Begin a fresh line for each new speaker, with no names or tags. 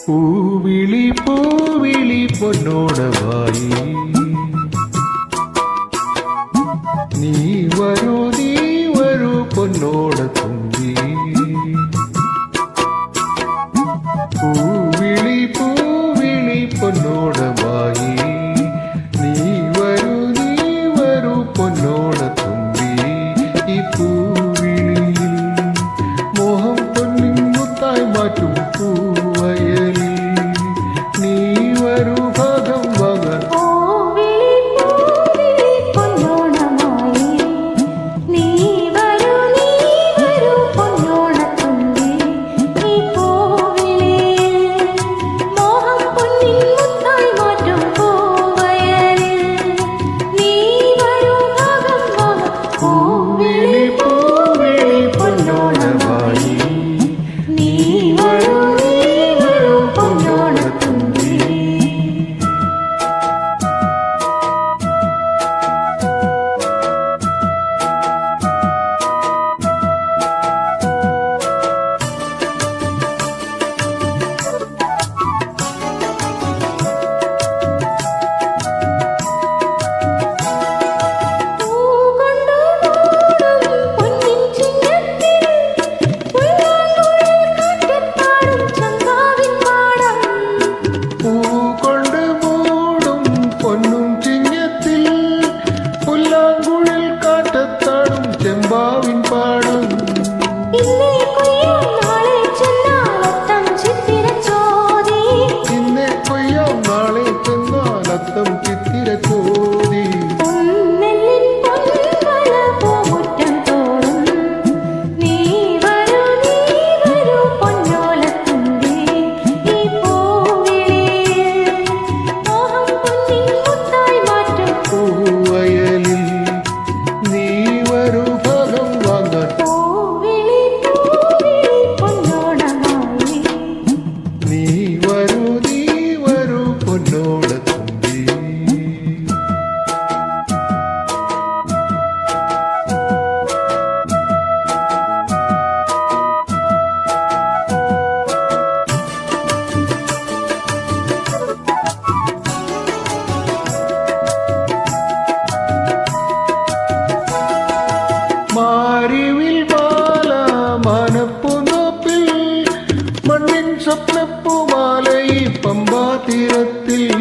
പൂവിളി പൂവിളി പൊന്നോടമായി നീ വരൂ പൊന്നോട തുമ്പി പൂവിളി പൂവിളി പൊന്നോടമായി നീ വരൂ പൊന്നോട തുമ്പി ഈ പൂവിളിയിൽ മോഹം പൊന്നിൻ മുത്തായി മാറ്റും പൂവയലിൽ നീ വരൂ ഭാഗം വാങ്ങാൻ ചെമ്പാവിൻ പാടം ഇന്നേ കൊയ്യാം നാളെ ചെന്നാൽ അത്തം ചിത്തിര ചോദി പൂവയലിൽ നീ വരൂ ഭാഗം വാങ്ങാൻ നീ വരൂ പൊന്നോട തുമ്പി മാരിവിൽ മാല മനപ്പുനോപ്പിൽ മണ്ണിൻ സ്വപ്നപ്പുമാല ഈ പമ്പാ തീരത്തിൽ